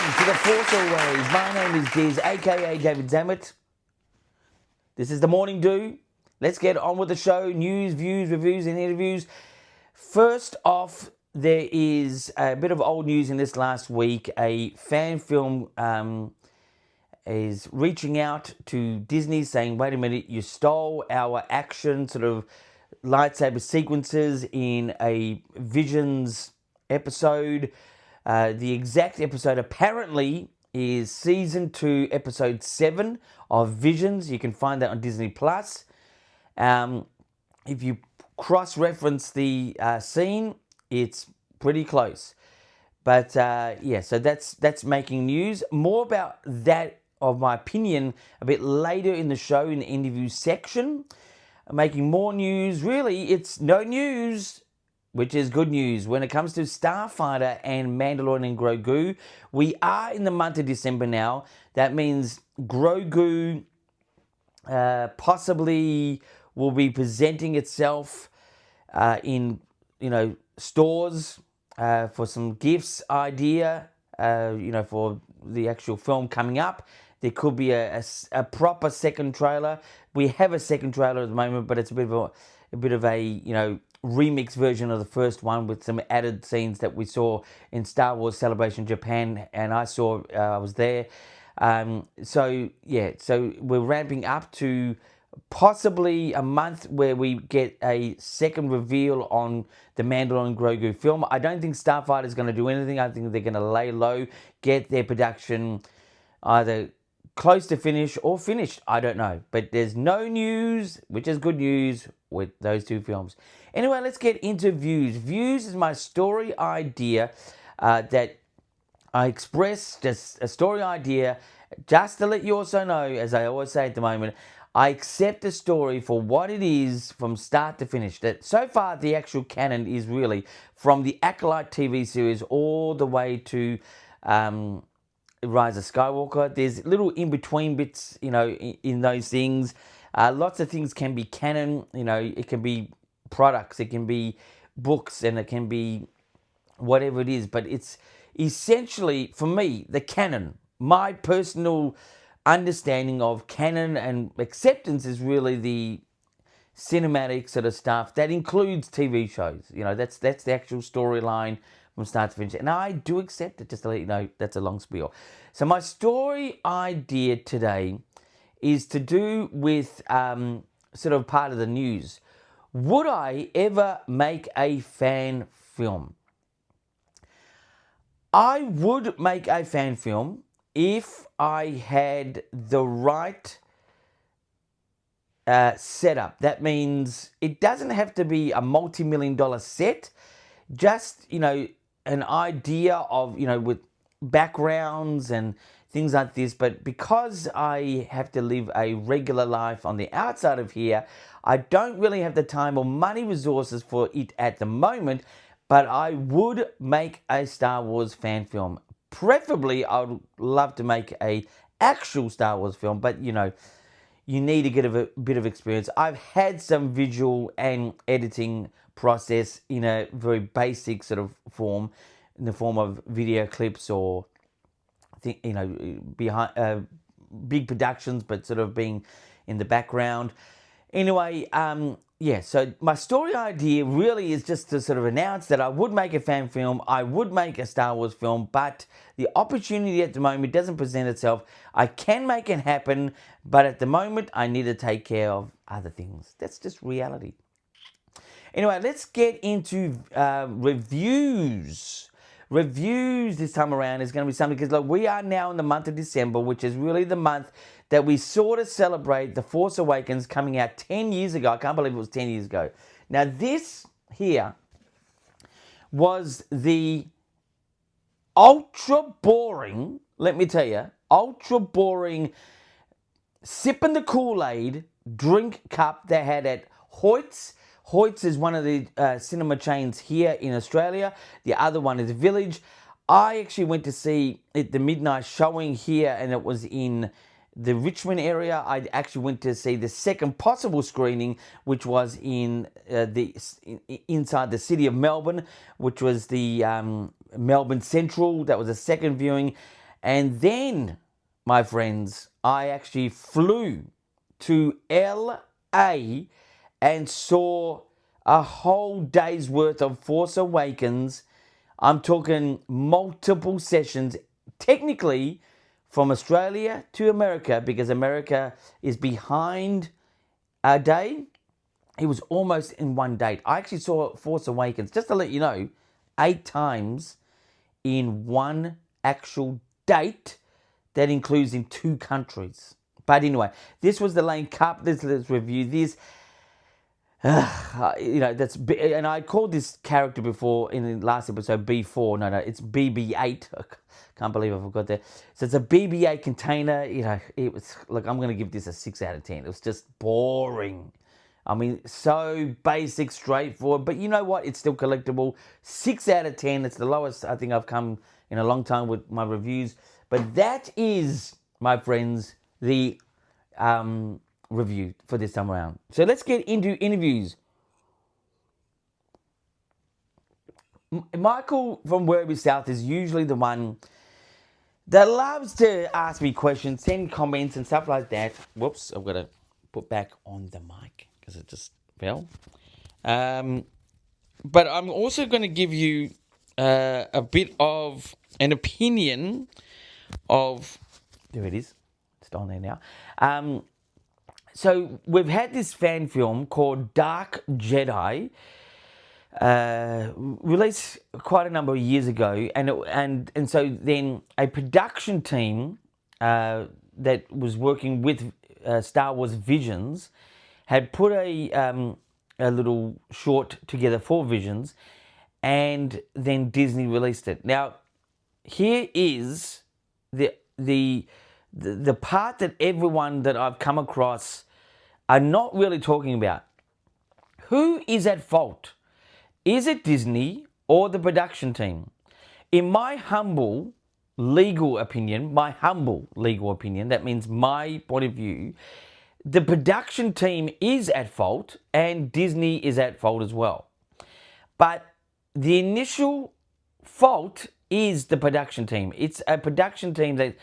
to the Force Always. My name is Diz, aka David Zammit. This is the Morning Do. Let's get on with the show. News, views, reviews, and interviews. First off, there is a bit of old news in this last week. A fan film is reaching out to Disney saying, wait a minute, you stole our action sort of lightsaber sequences in a Visions episode. The exact episode apparently is season 2, episode 7 of Visions. You can find that on Disney Plus. If you cross-reference the scene, it's pretty close. But yeah, so that's making news. More about that, of my opinion, a bit later in the show in the interview section. Making more news. Really, it's no news, which is good news. When it comes to Starfighter and Mandalorian and Grogu, we are in the month of December now. That means Grogu possibly will be presenting itself in stores for some gifts idea, for the actual film coming up. There could be a proper second trailer. We have a second trailer at the moment, but it's a bit of a remix version of the first one with some added scenes that we saw in Star Wars Celebration Japan, and I was there. So we're ramping up to possibly a month where we get a second reveal on the Mandalorian Grogu film. I don't think Starfighter is going to do anything. I think they're going to lay low, get their production either close to finish or finished. I don't know. But there's no news, which is good news, with those two films. Anyway, let's get into Views. Views is my story idea that I expressed, just a story idea, just to let you also know, as I always say at the moment, I accept the story for what it is from start to finish. That so far the actual canon is really from the Acolyte TV series all the way to Rise of Skywalker. There's little in-between bits, in those things. Lots of things can be canon. It can be products, it can be books, and it can be whatever it is. But it's essentially, for me, the canon. My personal understanding of canon and acceptance is really the cinematic sort of stuff that includes TV shows. That's the actual storyline from start to finish. And I do accept it, just to let you know. That's a long spiel. So my story idea today is to do with sort of part of the news. Would I ever make a fan film? I would make a fan film if I had the right setup. That means it doesn't have to be a multi-million-dollar set. Just, an idea of, with backgrounds and things like this. But because I have to live a regular life on the outside of here, I don't really have the time or money resources for it at the moment. But I would make a Star Wars fan film. Preferably, I would love to make a actual Star Wars film, but you need to get a bit of experience. I've had some visual and editing process in a very basic sort of form, in the form of video clips or behind big productions, but sort of being in the background. Anyway, so my story idea really is just to sort of announce that I would make a fan film, I would make a Star Wars film, but the opportunity at the moment doesn't present itself. I can make it happen, but at the moment I need to take care of other things. That's just reality. Anyway, let's get into reviews. Reviews this time around is going to be something, because we are now in the month of December, which is really the month that we sort of celebrate The Force Awakens coming out 10 years ago. I can't believe it was 10 years ago. Now, this here was the ultra boring, let me tell you, ultra boring sipping the Kool-Aid drink cup they had at Hoyt's. Hoyt's is one of the cinema chains here in Australia. The other one is Village. I actually went to see it, the midnight showing here, and it was in the Richmond area. I actually went to see the second possible screening, which was in inside the city of Melbourne, which was the Melbourne Central. That was a second viewing. And then, my friends, I actually flew to LA and saw a whole day's worth of Force Awakens. I'm talking multiple sessions, technically from Australia to America, because America is behind a day. It was almost in one date. I actually saw Force Awakens, just to let you know, 8 times in one actual date that includes in 2 countries. But anyway, this was the Lane Cup. Let's review this. And I called this character before in the last episode B4. No, it's BB8. I can't believe I forgot that. So it's a BB8 container. It was like, I'm going to give this a 6 out of 10. It was just boring. I mean, so basic, straightforward. But you know what? It's still collectible. 6 out of 10. It's the lowest I think I've come in a long time with my reviews. But that is, my friends, the review for this time around. So let's get into interviews. Michael from Werribee South is usually the one that loves to ask me questions, send comments and stuff like that. Whoops, I've got to put back on the mic because it just fell. But I'm also going to give you a bit of an opinion of... There it is. It's on there now. So we've had this fan film called Dark Jedi, released quite a number of years ago, and so then a production team that was working with Star Wars Visions had put a little short together for Visions, and then Disney released it. Now, here is the part that everyone that I've come across are not really talking about. Who is at fault? Is it Disney or the production team? In my humble legal opinion, that means my point of view, the production team is at fault and Disney is at fault as well. But the initial fault is the production team. It's a production team that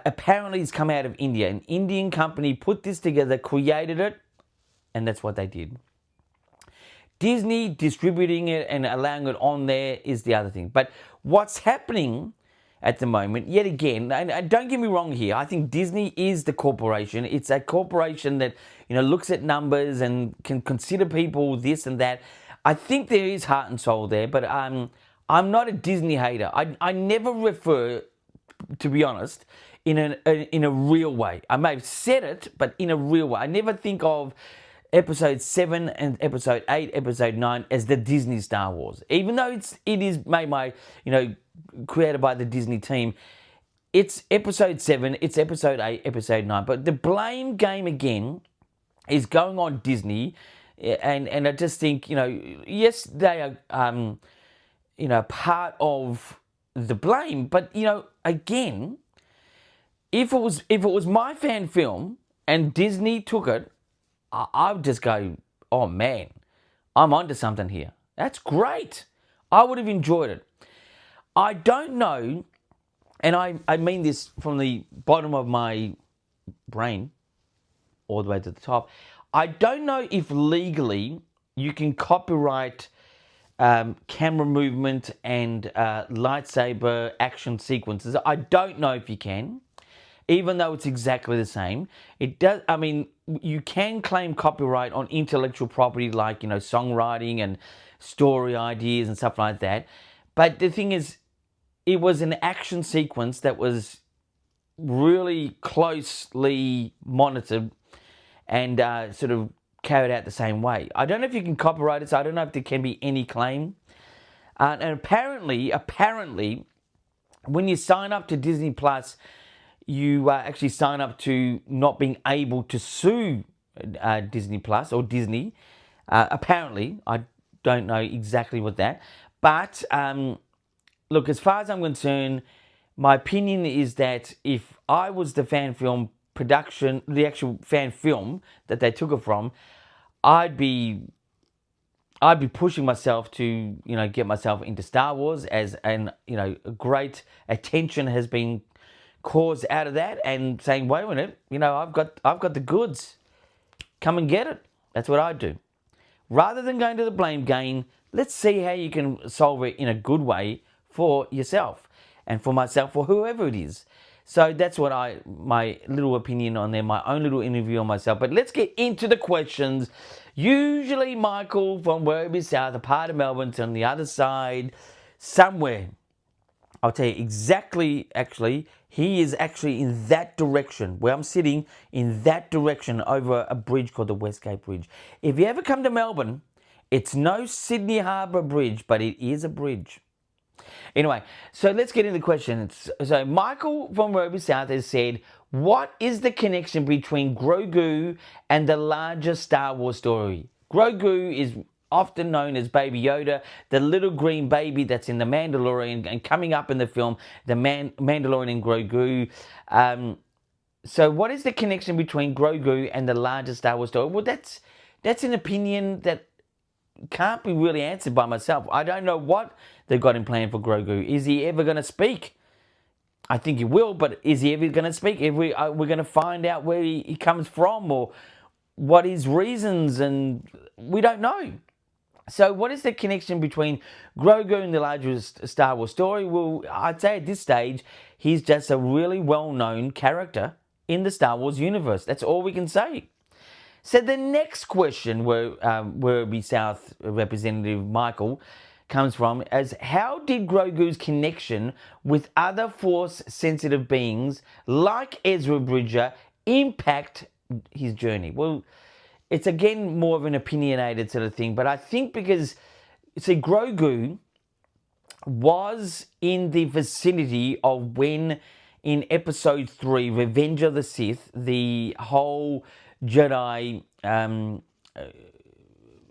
apparently has come out of India. An Indian company put this together, created it, and that's what they did. Disney distributing it and allowing it on there is the other thing. But what's happening at the moment, yet again, and don't get me wrong here, I think Disney is the corporation. It's a corporation that, looks at numbers and can consider people this and that. I think there is heart and soul there, but I'm not a Disney hater. I never refer, to be honest, in a real way. I may have said it, but in a real way. I never think of Episode 7 and Episode 8, Episode 9 as the Disney Star Wars. Even though it is made by, created by the Disney team, it's Episode 7, it's Episode 8, Episode 9. But the blame game again is going on Disney, and I just think, yes, they are, part of the blame, but, again, if it was my fan film and Disney took it, I would just go, oh man, I'm onto something here. That's great. I would have enjoyed it. I don't know, and I mean this from the bottom of my brain all the way to the top. I don't know if legally you can copyright camera movement and lightsaber action sequences. I don't know if you can, even though it's exactly the same. It does. I mean, you can claim copyright on intellectual property like, songwriting and story ideas and stuff like that. But the thing is, it was an action sequence that was really closely monitored and sort of carried out the same way. I don't know if you can copyright it, so I don't know if there can be any claim. And apparently, when you sign up to Disney Plus, you actually sign up to not being able to sue Disney Plus or Disney. Apparently, I don't know exactly what that. But look, as far as I'm concerned, my opinion is that if I was the fan film production, the actual fan film that they took it from, I'd be pushing myself to, get myself into Star Wars, as a great attention has been cause out of that and saying, wait a minute, I've got the goods. Come and get it. That's what I do. Rather than going to the blame game, let's see how you can solve it in a good way for yourself and for myself or whoever it is. So that's what my little opinion on there, my own little interview on myself. But let's get into the questions. Usually Michael from Werribee South, a part of Melbourne's on the other side, somewhere. I'll tell you exactly, actually, he is actually in that direction, where I'm sitting, in that direction over a bridge called the Westgate Bridge. If you ever come to Melbourne, it's no Sydney Harbour Bridge, but it is a bridge. Anyway, so let's get into the questions. So Michael from Werribee South has said, what is the connection between Grogu and the larger Star Wars story? Grogu is often known as Baby Yoda, the little green baby that's in The Mandalorian and coming up in the film, The Mandalorian and Grogu. So what is the connection between Grogu and the larger Star Wars story? Well, that's an opinion that can't be really answered by myself. I don't know what they've got in plan for Grogu. Is he ever going to speak? I think he will, but is he ever going to speak? We're going to find out where he comes from or what his reasons, and we don't know. So what is the connection between Grogu and the larger Star Wars story? Well, I'd say at this stage, he's just a really well-known character in the Star Wars universe. That's all we can say. So the next question where Werribee South representative Michael comes from is, how did Grogu's connection with other Force-sensitive beings like Ezra Bridger impact his journey? Well, it's again more of an opinionated sort of thing, but I think because, see, Grogu was in the vicinity of when in Episode 3, Revenge of the Sith, the whole Jedi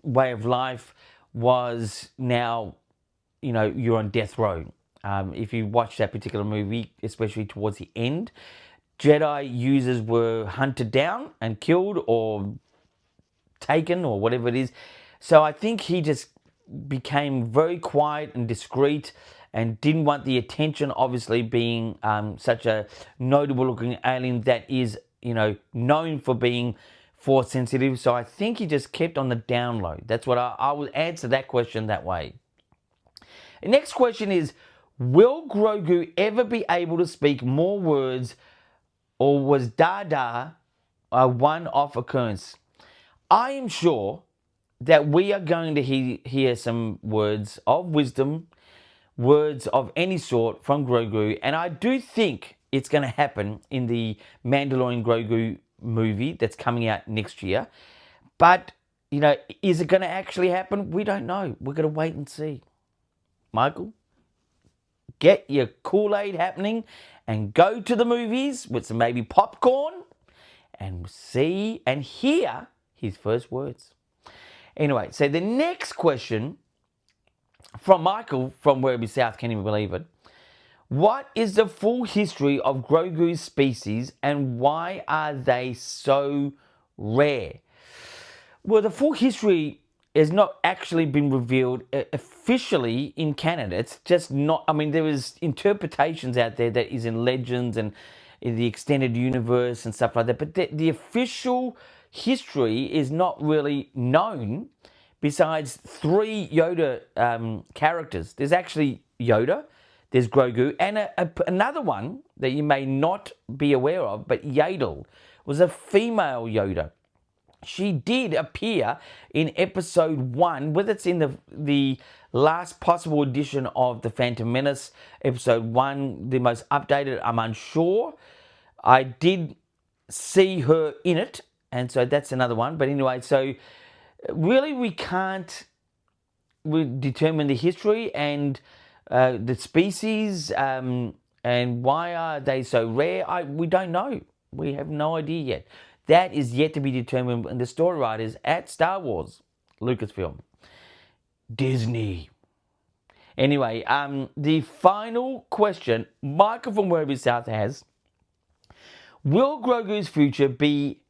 way of life was now, you're on death row. If you watch that particular movie, especially towards the end, Jedi users were hunted down and killed or taken or whatever it is. So I think he just became very quiet and discreet and didn't want the attention, obviously being such a notable looking alien that is, known for being Force sensitive. So I think he just kept on the down low. That's what I would answer that question that way. The next question is, will Grogu ever be able to speak more words, or was Dada a one-off occurrence? I am sure that we are going to hear some words of wisdom, words of any sort from Grogu, and I do think it's going to happen in the Mandalorian Grogu movie that's coming out next year. But, is it going to actually happen? We don't know. We're going to wait and see. Michael, get your Kool-Aid happening and go to the movies with some maybe popcorn and see and hear his first words. Anyway, so the next question from Michael from Werribee South, can't even believe it. What is the full history of Grogu's species and why are they so rare? Well, the full history has not actually been revealed officially in canon. It's just not, there is interpretations out there that is in Legends and in the extended universe and stuff like that, but the official history is not really known besides 3 Yoda characters. There's actually Yoda, there's Grogu, and another one that you may not be aware of, but Yaddle was a female Yoda. She did appear in Episode 1, whether it's in the last possible edition of The Phantom Menace, Episode 1, the most updated, I'm unsure. I did see her in it, and so that's another one. But anyway, so really we can't determine the history and the species and why are they so rare. We don't know. We have no idea yet. That is yet to be determined in the story writers at Star Wars, Lucasfilm, Disney. Anyway, the final question Michael from Werribee South has, will Grogu's future be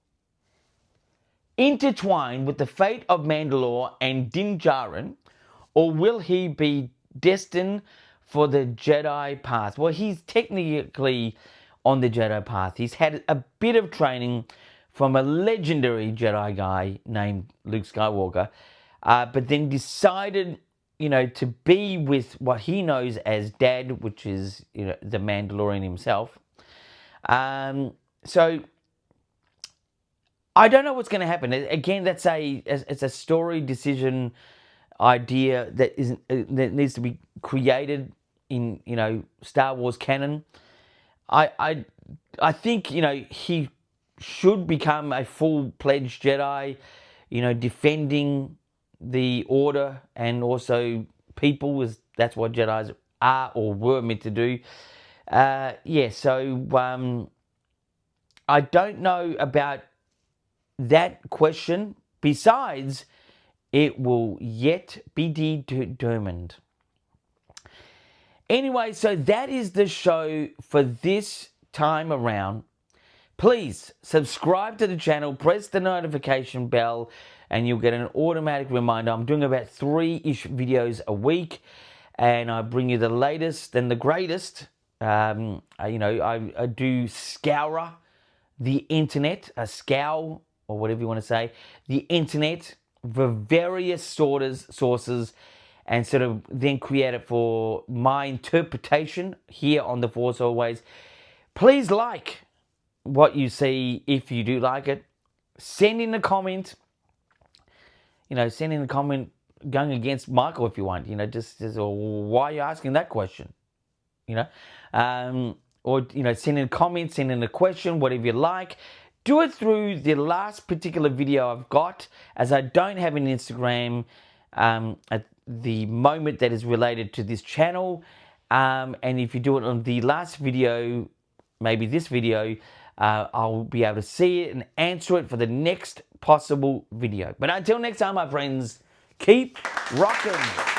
intertwined with the fate of Mandalore and Din Djarin, or will he be destined for the Jedi path? Well, he's technically on the Jedi path. He's had a bit of training from a legendary Jedi guy named Luke Skywalker, but then decided, to be with what he knows as Dad, which is, the Mandalorian himself. So I don't know what's going to happen. Again, it's a story decision idea that needs to be created in Star Wars canon. I think he should become a full-fledged Jedi, defending the Order and also people, as that's what Jedis are or were meant to do. So I don't know about that question. Besides, it will yet be determined. Anyway, so that is the show for this time around. Please subscribe to the channel, press the notification bell, and you'll get an automatic reminder. I'm doing about 3-ish videos a week, and I bring you the latest and the greatest. I do scour the internet, a scour, or whatever you want to say, the internet for various sources, and sort of then create it for my interpretation here on The Force Always. Please like what you see if you do like it. Send in a comment. Send in a comment going against Michael if you want. Just why are you asking that question? Or send in a comment, send in a question, whatever you like. Do it through the last particular video I've got, as I don't have an Instagram at the moment that is related to this channel. And if you do it on the last video, maybe this video, I'll be able to see it and answer it for the next possible video. But until next time, my friends, keep rocking.